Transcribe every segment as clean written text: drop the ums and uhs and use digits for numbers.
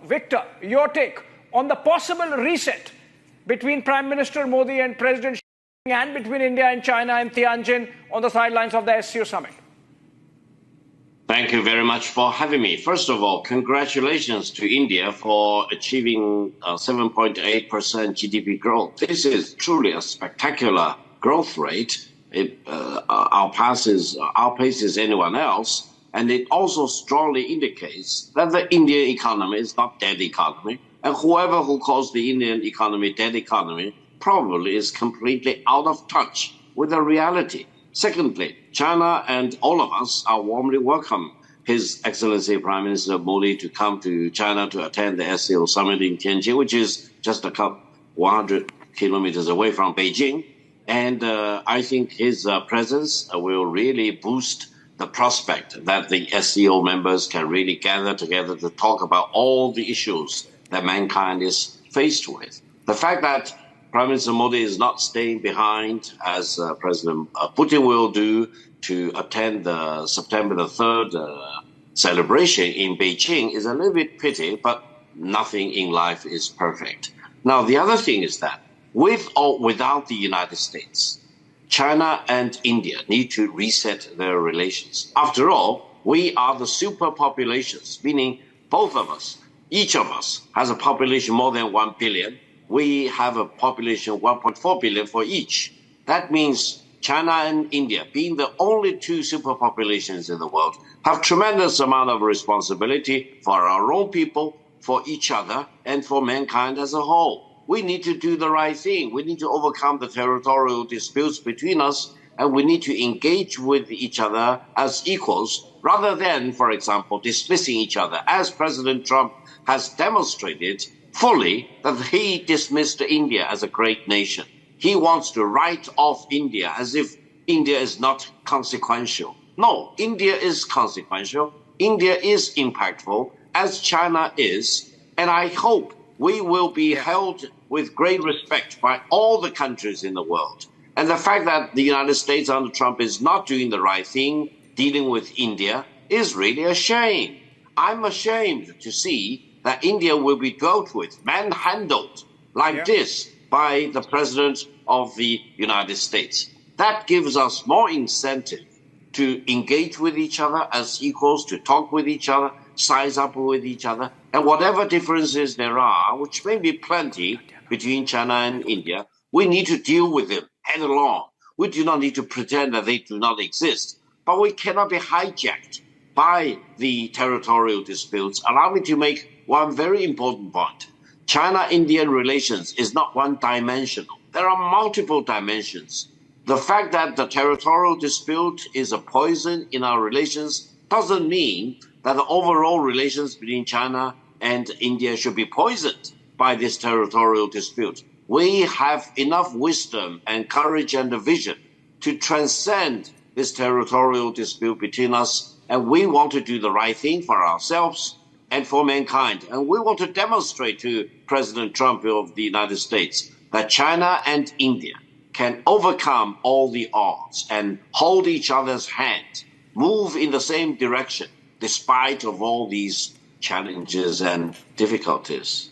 Victor, your take on the possible reset between Prime Minister Modi and President Xi and between India and China and Tianjin on the sidelines of the SCO summit. Thank you very much for having me. First of all, congratulations to India for achieving 7.8% GDP growth. This is truly a spectacular growth rate. It outpaces anyone else. And it also strongly indicates that the Indian economy is not dead economy. And whoever who calls the Indian economy dead economy probably is completely out of touch with the reality. Secondly, China and all of us are warmly welcome His Excellency Prime Minister Modi to come to China to attend the SCO summit in Tianjin, which is just a couple 100 kilometers away from Beijing. And I think his presence will really boost the prospect that the SCO members can really gather together to talk about all the issues that mankind is faced with. The fact that Prime Minister Modi is not staying behind, as President Putin will do, to attend the September the 3rd celebration in Beijing is a little bit pity, but nothing in life is perfect. Now, the other thing is that with or without the United States, China and India need to reset their relations. After all, we are the superpopulations, meaning both of us, each of us has a population more than 1 billion. We have a population 1.4 billion for each. That means China and India, being the only two superpopulations in the world, have tremendous amount of responsibility for our own people, for each other, and for mankind as a whole. We need to do the right thing. We need to overcome the territorial disputes between us, and we need to engage with each other as equals, rather than, for example, dismissing each other, as President Trump has demonstrated fully that he dismissed India as a great nation. He wants to write off India as if India is not consequential. No, India is consequential. India is impactful, as China is. And I hope we will be held with great respect by all the countries in the world. And the fact that the United States under Trump is not doing the right thing, dealing with India, is really a shame. I'm ashamed to see that India will be dealt with, manhandled like this by the President of the United States. That gives us more incentive to engage with each other as equals, to talk with each other, size up with each other, and whatever differences there are, which may be plenty between China and India, we need to deal with them head along. We do not need to pretend that they do not exist, but we cannot be hijacked by the territorial disputes. Allow me to make one very important point. China-Indian relations is not one-dimensional. There are multiple dimensions. The fact that the territorial dispute is a poison in our relations doesn't mean that the overall relations between China and India should be poisoned by this territorial dispute. We have enough wisdom and courage and vision to transcend this territorial dispute between us, and we want to do the right thing for ourselves and for mankind. And we want to demonstrate to President Trump of the United States that China and India can overcome all the odds and hold each other's hand, move in the same direction, despite of all these challenges and difficulties.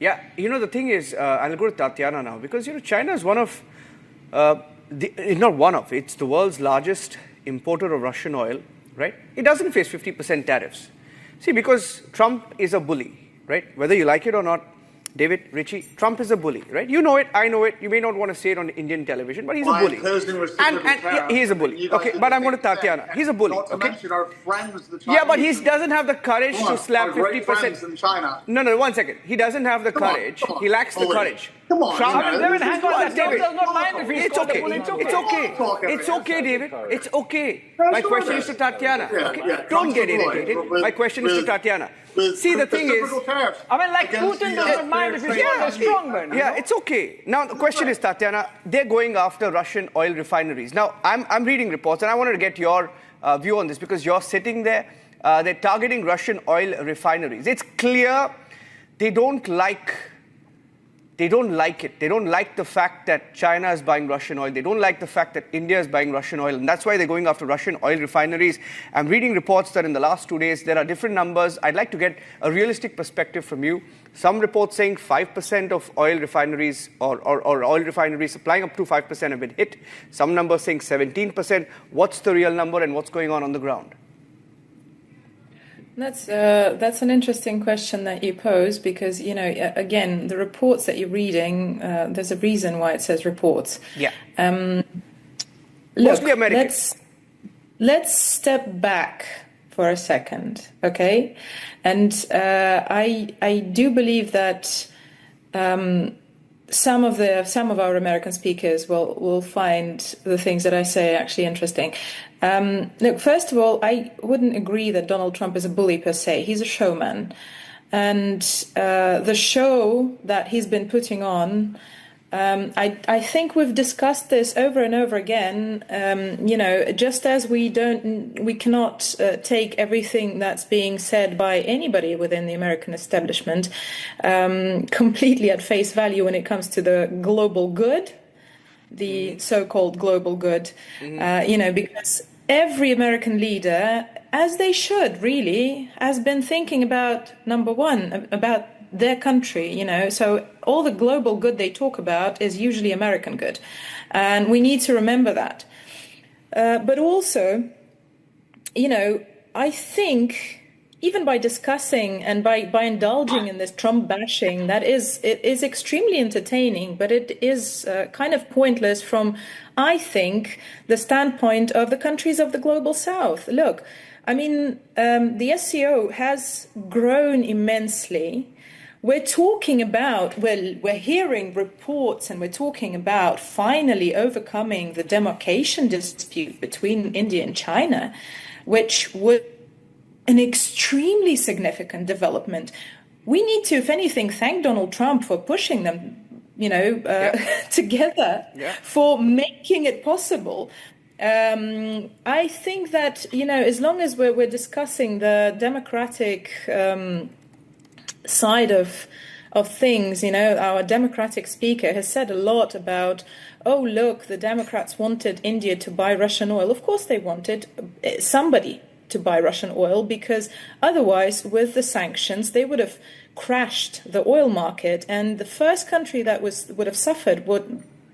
Yeah. You know, the thing is, I'll go to Tatiana now, because, you know, China is one of, it's the world's largest importer of Russian oil, right? It doesn't face 50% tariffs. See, because Trump is a bully, right? Whether you like it or not, David, Richie, Trump is a bully, right? You know it, I know it. You may not want to say it on Indian television, but he's a bully. And he is a bully. Okay, but I'm going to Tatiana. He's a bully. Okay. Yeah, but he doesn't have the courage to slap 50% in China. No, 1 second. He doesn't have the courage. He lacks the courage. Come on, Trump, David, hang on, David. does not mind if he's It's okay. It's okay, David. It's okay. My question is to Tatiana. Okay? Don't get irritated. My question is to Tatiana. See, the thing is, I mean, like Putin doesn't mind if he's a strongman. Yeah, it's okay. Now, the question is, Tatiana, they're going after Russian oil refineries. Now, I'm reading reports, and I wanted to get your view on this, because you're sitting there. They're targeting Russian oil refineries. It's clear they don't like they don't like it. They don't like the fact that China is buying Russian oil. They don't like the fact that India is buying Russian oil. And that's why they're going after Russian oil refineries. I'm reading reports that in the last 2 days, there are different numbers. I'd like to get a realistic perspective from you. Some reports saying 5% of oil refineries or oil refineries supplying up to 5% have been hit. Some numbers saying 17%. What's the real number and what's going on the ground? That's an interesting question that you pose because, you know, again, the reports that you're reading, there's a reason why it says reports. Yeah. Look, Mostly American. Let's step back for a second, okay? And I do believe that some of our American speakers will find the things that I say actually interesting. Look, first of all, I wouldn't agree that Donald Trump is a bully per se. He's a showman. And the show that he's been putting on, I think we've discussed this over and over again. You know, just as we cannot take everything that's being said by anybody within the American establishment completely at face value when it comes to the global good, the so-called global good, you know, because every American leader, as they should really, has been thinking about, number one, about their country, you know, so all the global good they talk about is usually American good. And we need to remember that. But also, you know, I think even by discussing and by indulging in this Trump bashing, it is extremely entertaining, but it is kind of pointless from, I think, the standpoint of the countries of the global South. Look, I mean, the SCO has grown immensely. We're talking about, well, we're hearing reports and we're talking about finally overcoming the demarcation dispute between India and China, which would an extremely significant development. We need to, if anything, thank Donald Trump for pushing them, you know, together, for making it possible. I think that, you know, as long as we're discussing the democratic side of things, you know, our Democratic speaker has said a lot about, oh, look, the Democrats wanted India to buy Russian oil. Of course they wanted somebody to buy Russian oil, because otherwise, with the sanctions, they would have crashed the oil market. And the first country that would have suffered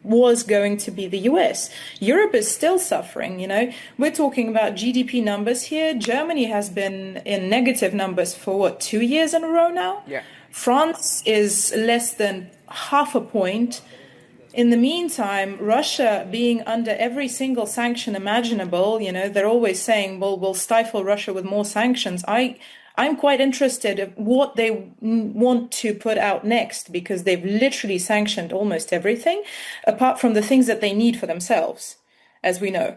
was going to be the US. Europe is still suffering, you know. We're talking about GDP numbers here. Germany has been in negative numbers for, 2 years in a row now? Yeah. France is less than half a point. In the meantime, Russia being under every single sanction imaginable, you know, they're always saying, well, we'll stifle Russia with more sanctions. I'm quite interested in what they want to put out next, because they've literally sanctioned almost everything, apart from the things that they need for themselves, as we know.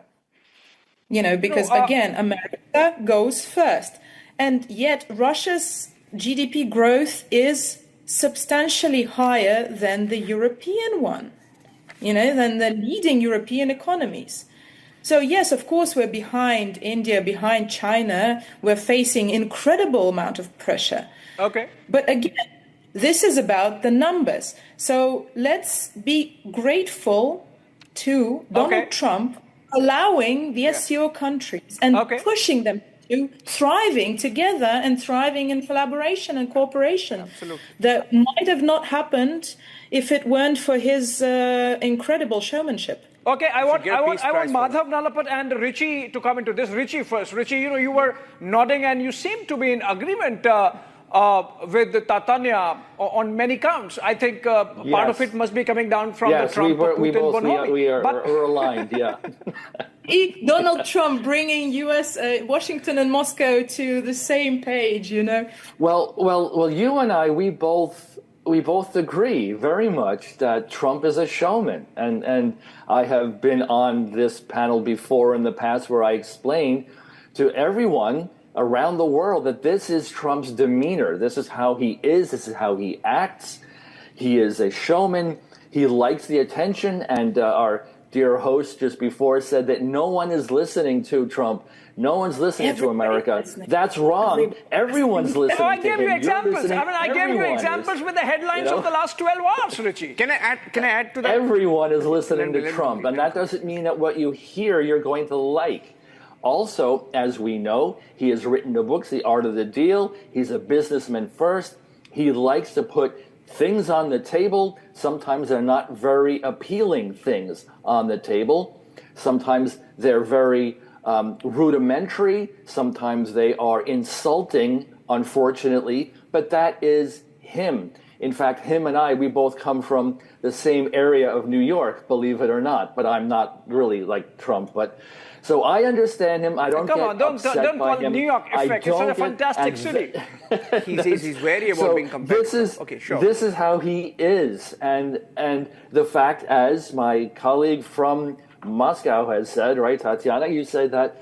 You know, because again, America goes first. And yet Russia's GDP growth is substantially higher than the European one, you know, than the leading European economies. So yes, of course, we're behind India, behind China. We're facing incredible amount of pressure. Okay. But again, this is about the numbers. So let's be grateful to Donald Trump allowing the SCO countries and pushing them to thriving together and thriving in collaboration and cooperation. Absolutely. That might have not happened if it weren't for his incredible showmanship. Okay, I want Madhav Nalapat and Richie to come into this. Richie first. Richie, you know, you were nodding and you seem to be in agreement with Tatanya on many counts. I think part of it must be coming down from the Trump Putin we are aligned, yeah. Donald Trump bringing U.S., Washington and Moscow to the same page, you know. Well, you and I, we both agree very much that Trump is a showman, and I have been on this panel before in the past where I explained to everyone around the world that this is Trump's demeanor. This is how he is. This is how he acts. He is a showman. He likes the attention, and our dear host just before said that no one is listening to Trump. No one's listening to America. That's wrong. Everyone's listening to him. I gave you examples. I gave you examples with the headlines of the last 12 hours, Richie. Can I add to that? Everyone is listening to Trump, and that doesn't mean that what you hear you're going to like. Also, as we know, he has written the books, The Art of the Deal. He's a businessman first. He likes to put things on the table. Sometimes they're not very appealing things on the table. Sometimes they're very rudimentary. Sometimes they are insulting, unfortunately, but that is him. In fact, him and I, we both come from the same area of New York, believe it or not, but I'm not really like Trump. But so I understand him. I don't get upset don't by call him. New York effect. It's a fantastic city. He's wary about being compared. This is how he is. And the fact, as my colleague from Moscow has said, right, Tatiana, you said that,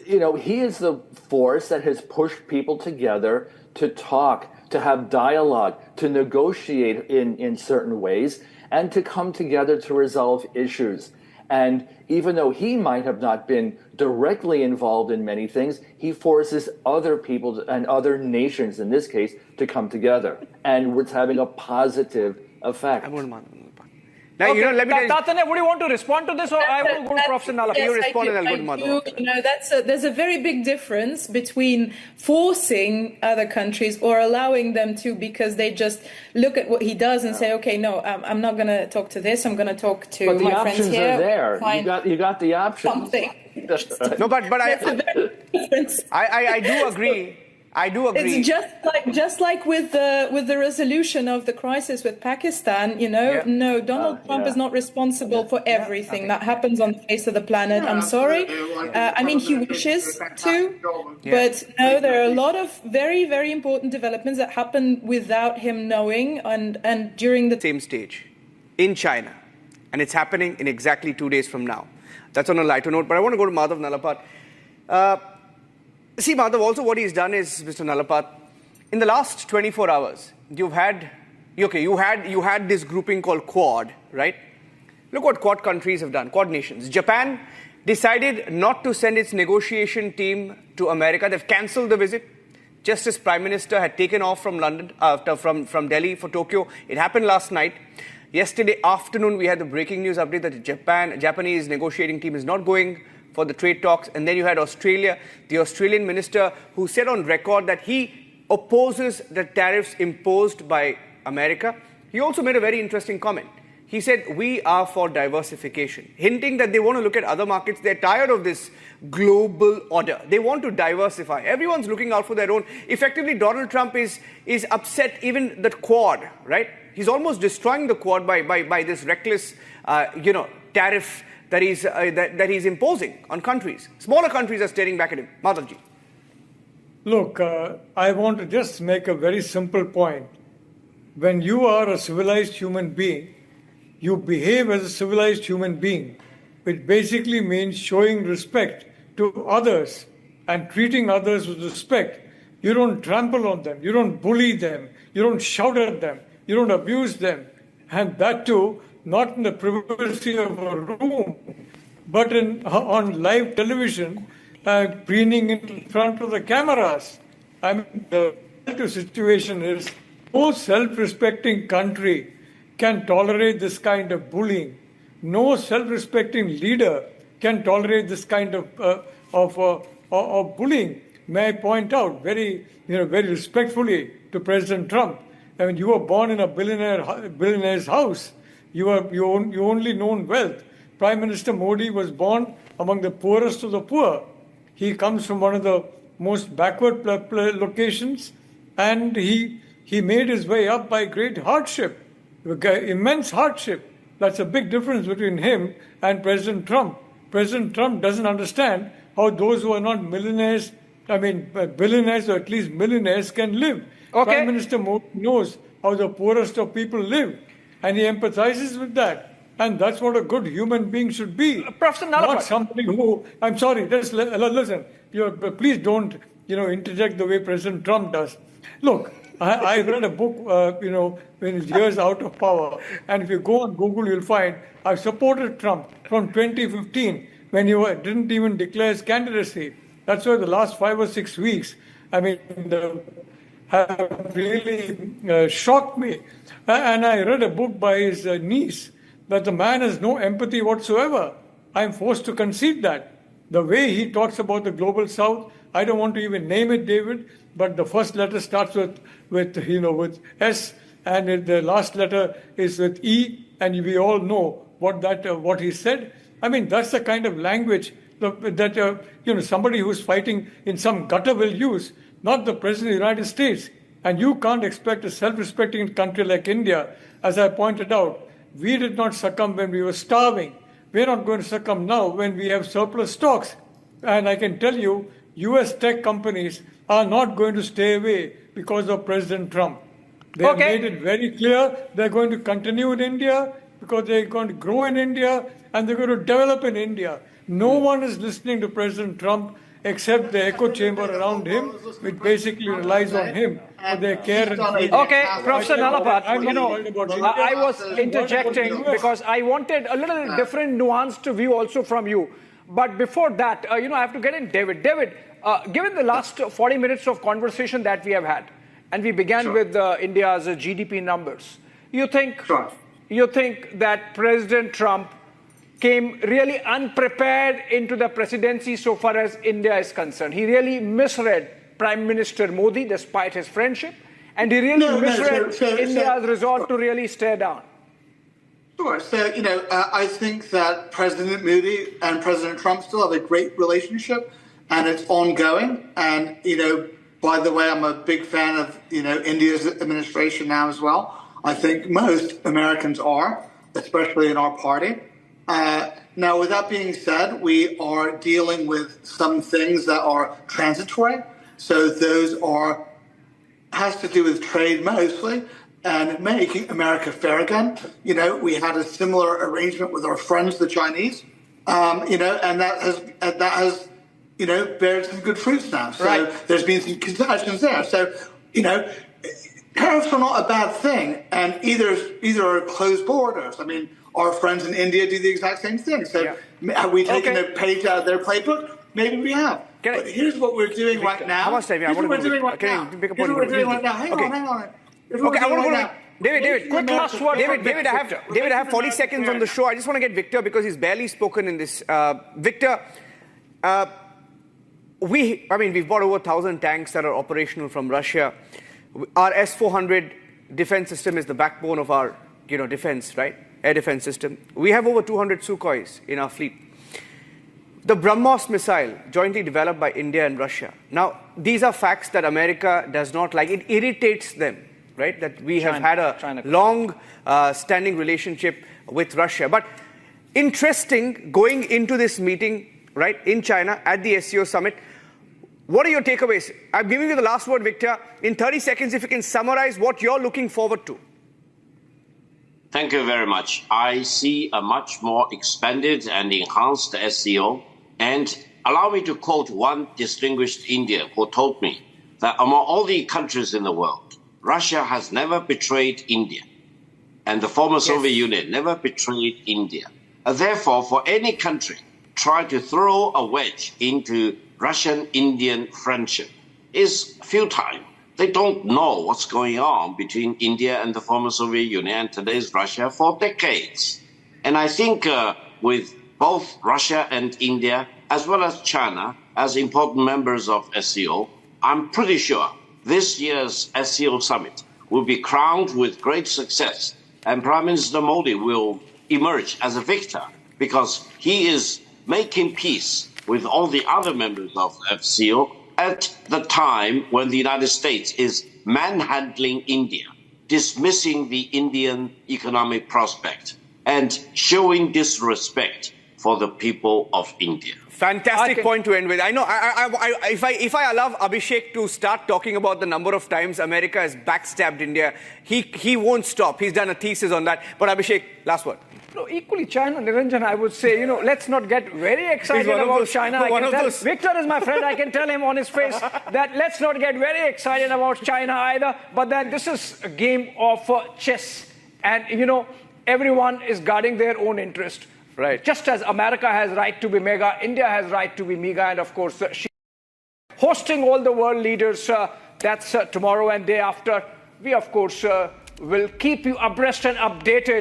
he is the force that has pushed people together to talk, to have dialogue, to negotiate in certain ways, and to come together to resolve issues. And even though he might have not been directly involved in many things, he forces other people and other nations, in this case, to come together. And it's having a positive effect. Now, okay, let me Tatane, would you want to respond to this, or I will go to Professor Nalapat? Yes, you respond and I'll go to Madhav. There's a very big difference between forcing other countries or allowing them to, because they just look at what he does and say, okay, no, I'm not going to talk to this. I'm going to talk to but my friends here. The options are there. You got the options. Something. No, but I do agree. I do agree. It's just like with the resolution of the crisis with Pakistan. No, Donald Trump is not responsible for everything that happens on the face of the planet. I'm sorry. I mean, he wishes to, but no, there are a lot of very, very important developments that happen without him knowing, and during the same stage in China, and it's happening in exactly 2 days from now. That's on a lighter note, but I want to go to Madhav Nalapat. See, Madhav, also what he's done is, Mr. Nalapat, in the last 24 hours, you had this grouping called Quad, right? Look what Quad countries have done, Quad nations. Japan decided not to send its negotiation team to America. They've cancelled the visit. Just as Prime Minister had taken off from London, from Delhi for Tokyo. It happened last night. Yesterday afternoon, we had the breaking news update that the Japanese negotiating team is not going for the trade talks. And then you had Australia, the Australian minister, who said on record that he opposes the tariffs imposed by America. He also made a very interesting comment. He said, we are for diversification, hinting that they want to look at other markets. They're tired of this global order. They want to diversify. Everyone's looking out for their own. Effectively, Donald Trump is upset even the Quad, right? He's almost destroying the Quad by this reckless, tariff that he's imposing on countries. Smaller countries are staring back at him. Madhavji. Look, I want to just make a very simple point. When you are a civilized human being, you behave as a civilized human being, which basically means showing respect to others and treating others with respect. You don't trample on them. You don't bully them. You don't shout at them. You don't abuse them. And that too, not in the privacy of a room, but on live television, preening in front of the cameras. I mean, the situation is no self-respecting country can tolerate this kind of bullying. No self-respecting leader can tolerate this kind of bullying. May I point out very respectfully to President Trump? I mean, you were born in a billionaire's house. You only known wealth. Prime Minister Modi was born among the poorest of the poor. He comes from one of the most backward locations, and he made his way up by great hardship, immense hardship. That's a big difference between him and President Trump. President Trump doesn't understand how those who are not millionaires, billionaires or at least millionaires can live. Okay. Prime Minister Modi knows how the poorest of people live, and he empathizes with that. And that's what a good human being should be. Professor Nalapat. Not somebody who, I'm sorry, just listen. Please don't, interject the way President Trump does. Look, I read a book, when his years out of power, and if you go on Google, you'll find I've supported Trump from 2015 when he didn't even declare his candidacy. That's why the last 5 or 6 weeks, have really shocked me. And I read a book by his niece that the man has no empathy whatsoever. I'm forced to concede that. The way he talks about the global south, I don't want to even name it, David, but the first letter starts with S, and the last letter is with E, and we all know what he said. I mean, that's the kind of language that somebody who's fighting in some gutter will use, not the President of the United States. And you can't expect a self-respecting country like India. As I pointed out, we did not succumb when we were starving. We're not going to succumb now when we have surplus stocks. And I can tell you, US tech companies are not going to stay away because of President Trump. They have made it very clear they're going to continue in India because they're going to grow in India and they're going to develop in India. No one is listening to President Trump except the echo chamber around him, which basically relies on him for their care and feeding. Okay, Professor Nalapat, I was interjecting because I wanted a little different nuanced view also from you. But before that, I have to get in David. David, given the last 40 minutes of conversation that we have had, and we began with India's GDP numbers, you think that President Trump came really unprepared into the presidency so far as India is concerned? He really misread Prime Minister Modi despite his friendship, and he really misread India's resolve to really stare down. Sure. So, I think that President Modi and President Trump still have a great relationship, and it's ongoing. And, by the way, I'm a big fan of, India's administration now as well. I think most Americans are, especially in our party. Now, with that being said, we are dealing with some things that are transitory. So those has to do with trade mostly, and making America fair again. We had a similar arrangement with our friends, the Chinese, and that has bared some good fruits now. So there's been some concessions there. So, tariffs are not a bad thing, and either are closed borders. I mean, our friends in India do the exact same thing. So have we taken a page out of their playbook? Maybe we have. But here's what we're doing right now. How much time? Here's what we're doing right now. Hang on. Okay, I want to go to David. Quick last word. David, I have 40 seconds on the show. I just want to get Victor because he's barely spoken in this. Victor, we've bought over 1,000 tanks that are operational from Russia. Our S-400 defense system is the backbone of our, defense, right? Air defense system. We have over 200 Sukhois in our fleet. The BrahMos missile, jointly developed by India and Russia. Now, these are facts that America does not like. It irritates them, right? That we have had a long standing relationship with Russia. But interesting, going into this meeting, right, in China at the SCO summit, what are your takeaways? I'm giving you the last word, Victor. In 30 seconds, if you can summarize what you're looking forward to. Thank you very much. I see a much more expanded and enhanced SCO. And allow me to quote one distinguished Indian who told me that among all the countries in the world, Russia has never betrayed India. And the former Soviet Union never betrayed India. Therefore, for any country try to throw a wedge into Russian-Indian friendship is futile. They don't know what's going on between India and the former Soviet Union and today's Russia for decades. And I think with both Russia and India, as well as China, as important members of SCO, I'm pretty sure this year's SCO summit will be crowned with great success. And Prime Minister Modi will emerge as a victor because he is making peace with all the other members of SCO at the time when the United States is manhandling India, dismissing the Indian economic prospect, and showing disrespect for the people of India. Fantastic point to end with. I know, if I allow Abhishek to start talking about the number of times America has backstabbed India, he won't stop. He's done a thesis on that. But Abhishek, last word. No, equally China, Niranjan, I would say, let's not get very excited about China. Victor is my friend. I can tell him on his face that let's not get very excited about China either. But then this is a game of chess. And, everyone is guarding their own interest. Right. Just as America has right to be mega, India has right to be mega. And of course, she hosting all the world leaders. That's tomorrow and day after. We, of course, will keep you abreast and updated.